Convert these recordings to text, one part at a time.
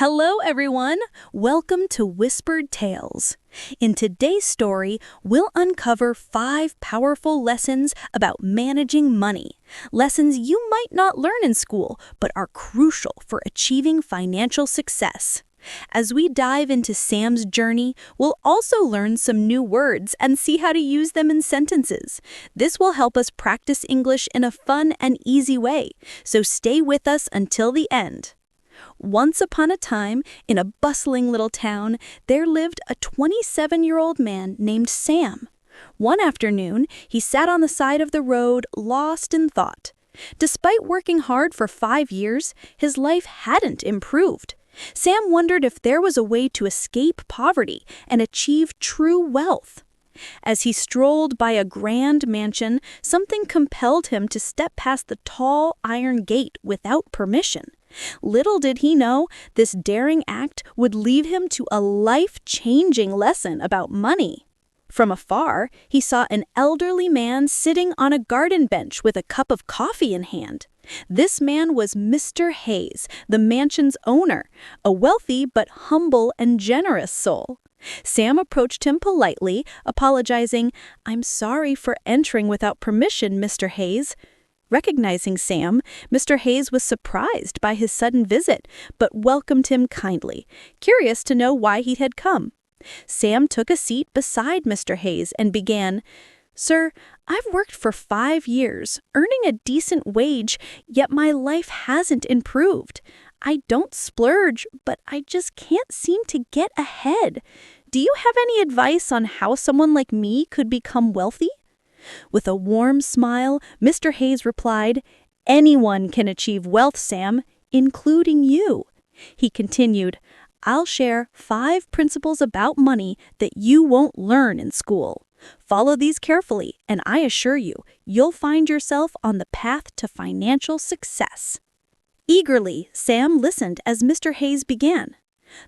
Hello, everyone! Welcome to Whispered Tales. In today's story, we'll uncover 5 powerful lessons about managing money. Lessons you might not learn in school, but are crucial for achieving financial success. As we dive into Sam's journey, we'll also learn some new words and see how to use them in sentences. This will help us practice English in a fun and easy way, so stay with us until the end. Once upon a time, in a bustling little town, there lived a 27-year-old man named Sam. One afternoon, he sat on the side of the road, lost in thought. Despite working hard for 5 years, his life hadn't improved. Sam wondered if there was a way to escape poverty and achieve true wealth. As he strolled by a grand mansion, something compelled him to step past the tall iron gate without permission. Little did he know, this daring act would lead him to a life-changing lesson about money. From afar, he saw an elderly man sitting on a garden bench with a cup of coffee in hand. This man was Mr. Hayes, the mansion's owner, a wealthy but humble and generous soul. Sam approached him politely, apologizing, "I'm sorry for entering without permission, Mr. Hayes." Recognizing Sam, Mr. Hayes was surprised by his sudden visit, but welcomed him kindly, curious to know why he had come. Sam took a seat beside Mr. Hayes and began, "Sir, I've worked for 5 years, earning a decent wage, yet my life hasn't improved. I don't splurge, but I just can't seem to get ahead. Do you have any advice on how someone like me could become wealthy?" With a warm smile, Mr. Hayes replied, "Anyone can achieve wealth, Sam, including you." He continued, "I'll share 5 principles about money that you won't learn in school. Follow these carefully, and I assure you, you'll find yourself on the path to financial success." Eagerly, Sam listened as Mr. Hayes began.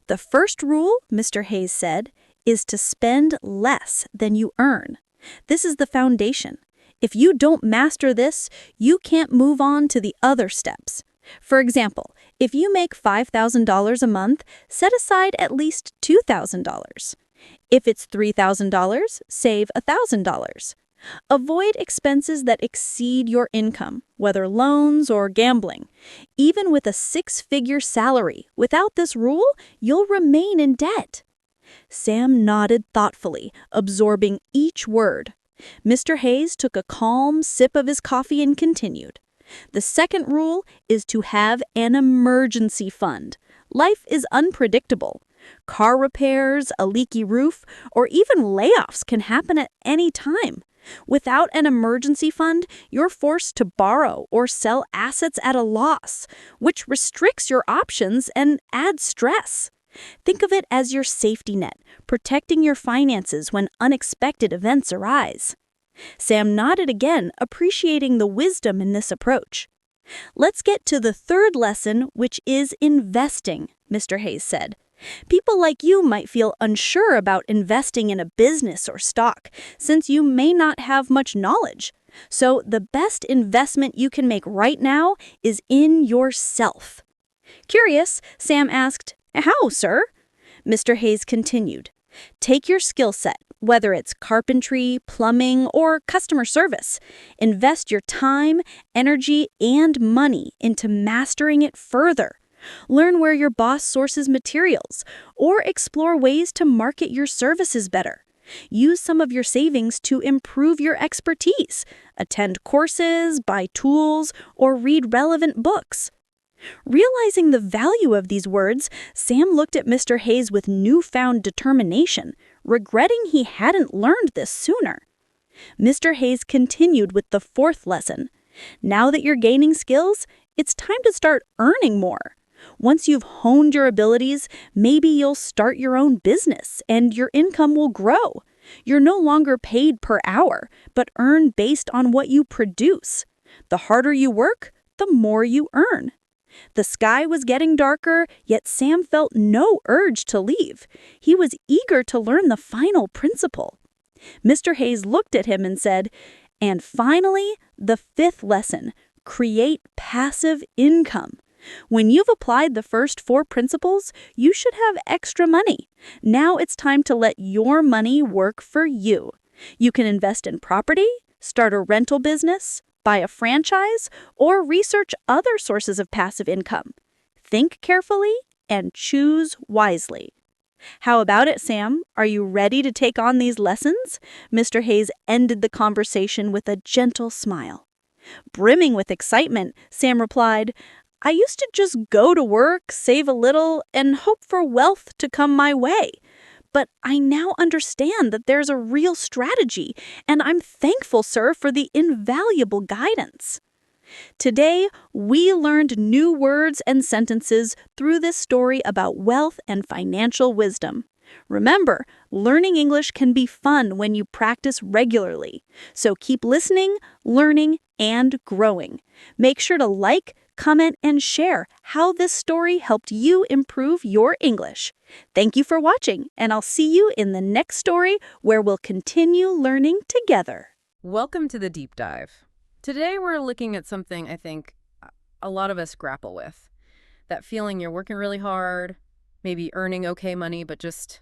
"The first rule," Mr. Hayes said, "is to spend less than you earn. This is the foundation. If you don't master this, you can't move on to the other steps. For example, if you make $5,000 a month, set aside at least $2,000. If it's $3,000, save $1,000. Avoid expenses that exceed your income, whether loans or gambling. Even with a 6-figure salary, without this rule, you'll remain in debt." Sam nodded thoughtfully, absorbing each word. Mr. Hayes took a calm sip of his coffee and continued. "The second rule is to have an emergency fund. Life is unpredictable. Car repairs, a leaky roof, or even layoffs can happen at any time. Without an emergency fund, you're forced to borrow or sell assets at a loss, which restricts your options and adds stress. Think of it as your safety net, protecting your finances when unexpected events arise." Sam nodded again, appreciating the wisdom in this approach. "Let's get to the third lesson, which is investing," Mr. Hayes said. "People like you might feel unsure about investing in a business or stock, since you may not have much knowledge. So the best investment you can make right now is in yourself." Curious, Sam asked, "How, sir?" Mr. Hayes continued, "Take your skill set, whether it's carpentry, plumbing, or customer service. Invest your time, energy, and money into mastering it further. Learn where your boss sources materials, or explore ways to market your services better. Use some of your savings to improve your expertise. Attend courses, buy tools, or read relevant books." Realizing the value of these words, Sam looked at Mr. Hayes with newfound determination, regretting he hadn't learned this sooner. Mr. Hayes continued with the 4th lesson. "Now that you're gaining skills, it's time to start earning more. Once you've honed your abilities, maybe you'll start your own business and your income will grow. You're no longer paid per hour, but earn based on what you produce. The harder you work, the more you earn." The sky was getting darker, yet Sam felt no urge to leave. He was eager to learn the final principle. Mr. Hayes looked at him and said, "And finally, the 5th lesson, create passive income. When you've applied the first 4 principles, you should have extra money. Now it's time to let your money work for you. You can invest in property, start a rental business, buy a franchise, or research other sources of passive income. Think carefully and choose wisely. How about it, Sam? Are you ready to take on these lessons? Mr. Hayes ended the conversation with a gentle smile. Brimming with excitement, Sam replied, I used to just go to work, save a little, and hope for wealth to come my way. But I now understand that there's a real strategy, and I'm thankful, sir, for the invaluable guidance. Today, we learned new words and sentences through this story about wealth and financial wisdom. Remember, learning English can be fun when you practice regularly. So keep listening, learning, and growing. Make sure to like, comment, and share how this story helped you improve your English. Thank you for watching, and I'll see you in the next story where we'll continue learning together. Welcome to the Deep Dive. Today we're looking at something I think a lot of us grapple with. That feeling you're working really hard, maybe earning okay money, but just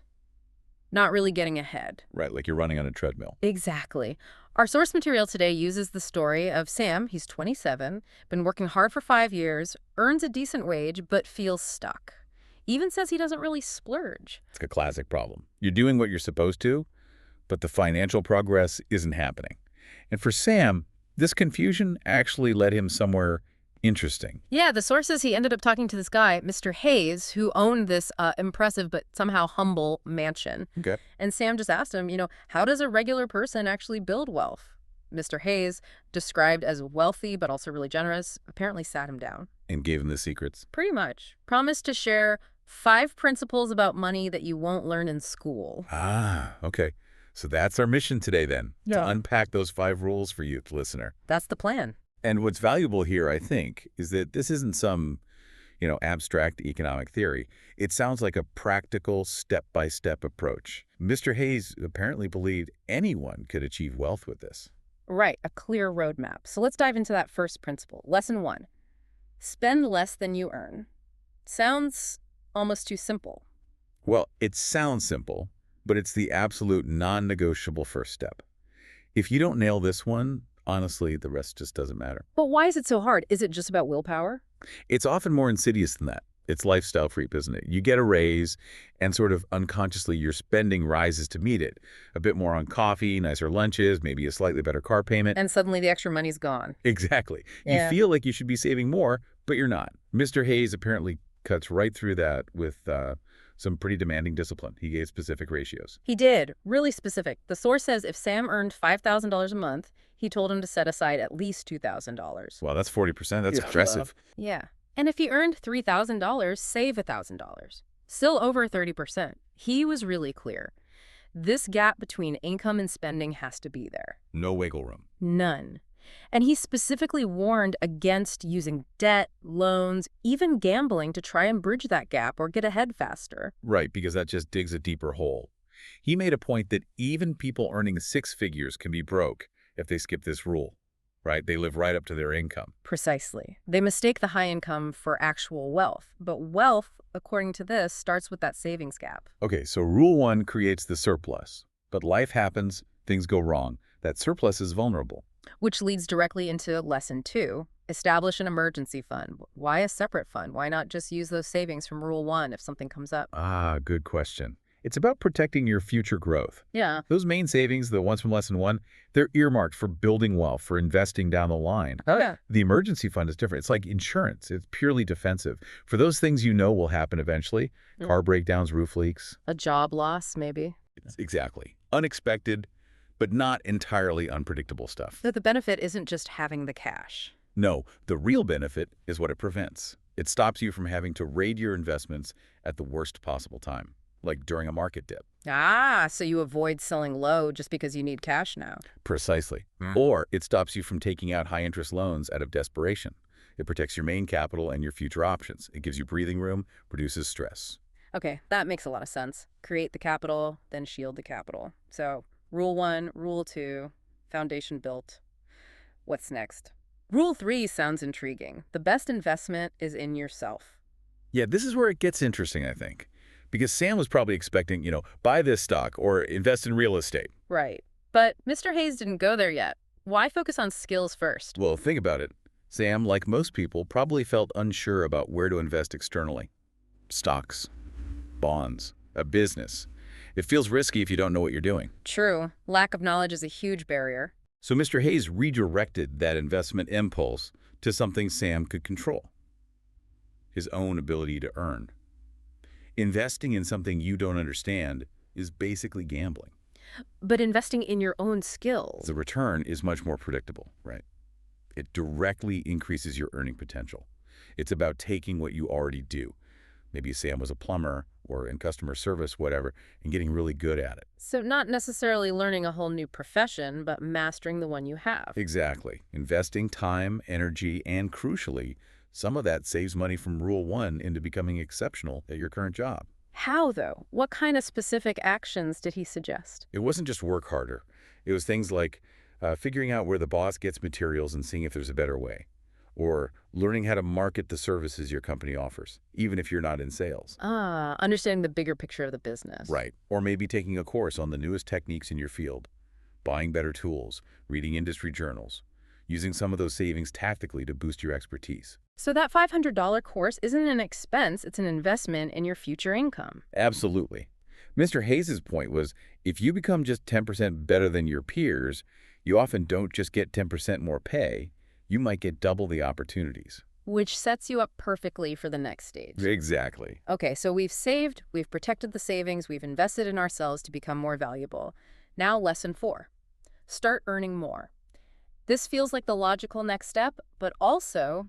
not really getting ahead. Right, like you're running on a treadmill. Exactly. Our source material today uses the story of Sam. He's 27, been working hard for 5 years, earns a decent wage, but feels stuck. Even says he doesn't really splurge. It's a classic problem. You're doing what you're supposed to, but the financial progress isn't happening. And for Sam, this confusion actually led him somewhere interesting. Yeah, the source says he ended up talking to this guy, Mr. Hayes, who owned this impressive but somehow humble mansion. Okay. And Sam just asked him, how does a regular person actually build wealth? Mr. Hayes, described as wealthy but also really generous, apparently sat him down. And gave him the secrets. Pretty much. Promised to share 5 principles about money that you won't learn in school. Ah, okay. So that's our mission today then, Yeah. to unpack those 5 rules for you, the listener. That's the plan. And what's valuable here, I think, is that this isn't some, abstract economic theory. It sounds like a practical, step-by-step approach. Mr. Hayes apparently believed anyone could achieve wealth with this. Right, a clear roadmap. So let's dive into that first principle. Lesson 1. Spend less than you earn. Sounds almost too simple. Well, it sounds simple, but it's the absolute non-negotiable first step. If you don't nail this one, honestly, the rest just doesn't matter. But why is it so hard? Is it just about willpower? It's often more insidious than that. It's lifestyle creep, isn't it? You get a raise, and sort of unconsciously your spending rises to meet it. A bit more on coffee, nicer lunches, maybe a slightly better car payment. And suddenly the extra money's gone. Exactly. Yeah. You feel like you should be saving more, but you're not. Mr. Hayes apparently cuts right through that with some pretty demanding discipline. He gave specific ratios. He did. Really specific. The source says if Sam earned $5,000 a month, he told him to set aside at least $2,000. Well, that's 40%. That's impressive. Yeah. And if he earned $3,000, save $1,000. Still over 30%. He was really clear. This gap between income and spending has to be there. No wiggle room. None. And he specifically warned against using debt, loans, even gambling to try and bridge that gap or get ahead faster. Right, because that just digs a deeper hole. He made a point that even people earning 6 figures can be broke if they skip this rule, right? They live right up to their income. Precisely. They mistake the high income for actual wealth. But wealth, according to this, starts with that savings gap. Okay, so rule 1 creates the surplus. But life happens, things go wrong. That surplus is vulnerable. Which leads directly into lesson 2. Establish an emergency fund. Why a separate fund? Why not just use those savings from rule 1 if something comes up? Ah, good question. It's about protecting your future growth. Yeah. Those main savings, the ones from lesson 1, they're earmarked for building wealth, for investing down the line. Oh, yeah. The emergency fund is different. It's like insurance. It's purely defensive. For those things you know will happen eventually, car breakdowns, roof leaks. A job loss, maybe. Exactly. Unexpected, but not entirely unpredictable stuff. So the benefit isn't just having the cash. No, the real benefit is what it prevents. It stops you from having to raid your investments at the worst possible time, like during a market dip. Ah, so you avoid selling low just because you need cash now. Precisely. Or it stops you from taking out high-interest loans out of desperation. It protects your main capital and your future options. It gives you breathing room, reduces stress. Okay, that makes a lot of sense. Create the capital, then shield the capital. So rule 1, rule 2, foundation built. What's next? Rule 3 sounds intriguing. The best investment is in yourself. Yeah, this is where it gets interesting, I think. Because Sam was probably expecting, buy this stock or invest in real estate. Right. But Mr. Hayes didn't go there yet. Why focus on skills first? Well, think about it. Sam, like most people, probably felt unsure about where to invest externally. Stocks, bonds, a business. It feels risky if you don't know what you're doing. True. Lack of knowledge is a huge barrier. So Mr. Hayes redirected that investment impulse to something Sam could control. His own ability to earn. Investing in something you don't understand is basically gambling. But investing in your own skills. The return is much more predictable, right? It directly increases your earning potential. It's about taking what you already do. Maybe Sam was a plumber or in customer service, whatever, and getting really good at it. So not necessarily learning a whole new profession, but mastering the one you have. Exactly. Investing time, energy, and crucially, some of that saves money from Rule 1 into becoming exceptional at your current job. How, though? What kind of specific actions did he suggest? It wasn't just work harder. It was things like figuring out where the boss gets materials and seeing if there's a better way. Or learning how to market the services your company offers, even if you're not in sales. Understanding the bigger picture of the business. Right. Or maybe taking a course on the newest techniques in your field, buying better tools, reading industry journals, using some of those savings tactically to boost your expertise. So that $500 course isn't an expense, it's an investment in your future income. Absolutely. Mr. Hayes' point was, if you become just 10% better than your peers, you often don't just get 10% more pay, you might get double the opportunities. Which sets you up perfectly for the next stage. Exactly. Okay, so we've saved, we've protected the savings, we've invested in ourselves to become more valuable. Now lesson 4. Start earning more. This feels like the logical next step, but also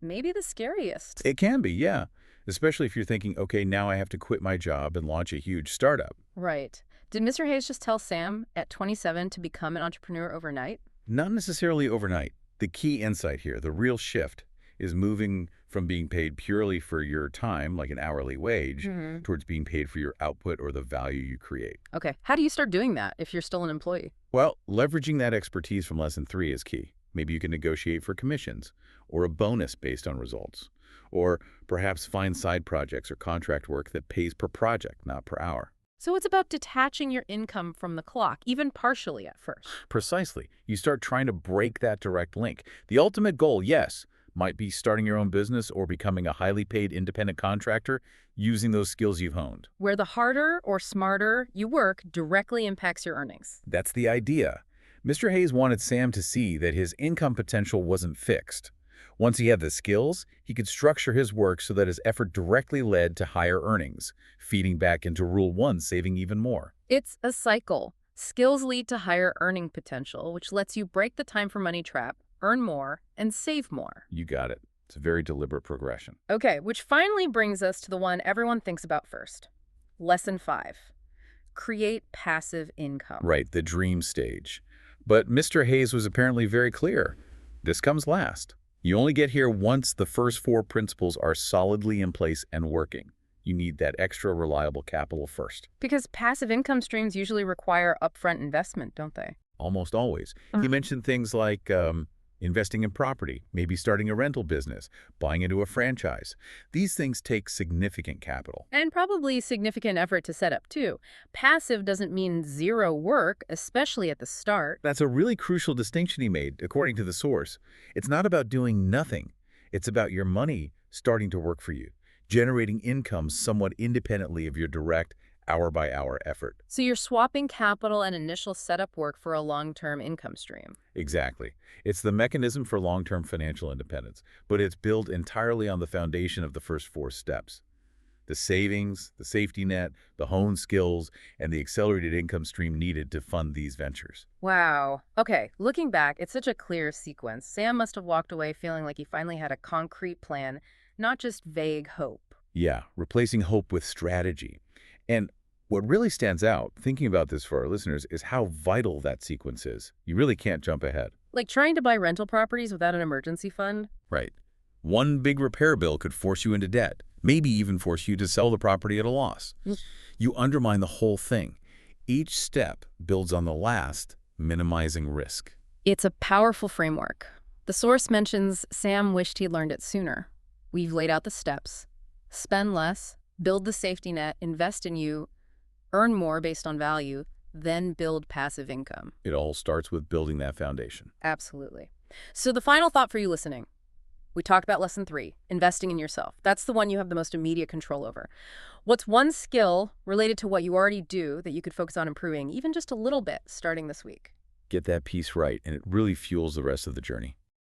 maybe the scariest. It can be, yeah. Especially if you're thinking, okay, now I have to quit my job and launch a huge startup. Right. Did Mr. Hayes just tell Sam at 27 to become an entrepreneur overnight? Not necessarily overnight. The key insight here, the real shift, is moving from being paid purely for your time, like an hourly wage, towards being paid for your output or the value you create. Okay, how do you start doing that if you're still an employee? Well, leveraging that expertise from Lesson 3 is key. Maybe you can negotiate for commissions or a bonus based on results, or perhaps find side projects or contract work that pays per project, not per hour. So it's about detaching your income from the clock, even partially at first. Precisely. You start trying to break that direct link. The ultimate goal, yes, might be starting your own business or becoming a highly paid independent contractor using those skills you've honed. Where the harder or smarter you work directly impacts your earnings. That's the idea. Mr. Hayes wanted Sam to see that his income potential wasn't fixed. Once he had the skills, he could structure his work so that his effort directly led to higher earnings, feeding back into Rule 1, saving even more. It's a cycle. Skills lead to higher earning potential, which lets you break the time for money trap, earn more, and save more. You got it. It's a very deliberate progression. Okay, which finally brings us to the one everyone thinks about first. Lesson 5. Create passive income. Right, the dream stage. But Mr. Hayes was apparently very clear. This comes last. You only get here once the first 4 principles are solidly in place and working. You need that extra reliable capital first. Because passive income streams usually require upfront investment, don't they? Almost always. He mentioned things like investing in property, maybe starting a rental business, buying into a franchise. These things take significant capital. And probably significant effort to set up, too. Passive doesn't mean zero work, especially at the start. That's a really crucial distinction he made, according to the source. It's not about doing nothing. It's about your money starting to work for you, generating income somewhat independently of your direct, hour-by-hour effort. So you're swapping capital and initial setup work for a long-term income stream. Exactly. It's the mechanism for long-term financial independence, but it's built entirely on the foundation of the first 4 steps. The savings, the safety net, the honed skills, and the accelerated income stream needed to fund these ventures. Wow. Okay, looking back, it's such a clear sequence. Sam must have walked away feeling like he finally had a concrete plan, not just vague hope. Yeah, replacing hope with strategy. And what really stands out, thinking about this for our listeners, is how vital that sequence is. You really can't jump ahead. Like trying to buy rental properties without an emergency fund? Right. One big repair bill could force you into debt, maybe even force you to sell the property at a loss. You undermine the whole thing. Each step builds on the last, minimizing risk. It's a powerful framework. The source mentions Sam wished he'd learned it sooner. We've laid out the steps. Spend less, build the safety net, invest in you, earn more based on value, then build passive income. It all starts with building that foundation. Absolutely. So the final thought for you listening. We talked about lesson 3, investing in yourself. That's the one you have the most immediate control over. What's one skill related to what you already do that you could focus on improving, even just a little bit, starting this week? Get that piece right, and it really fuels the rest of the journey.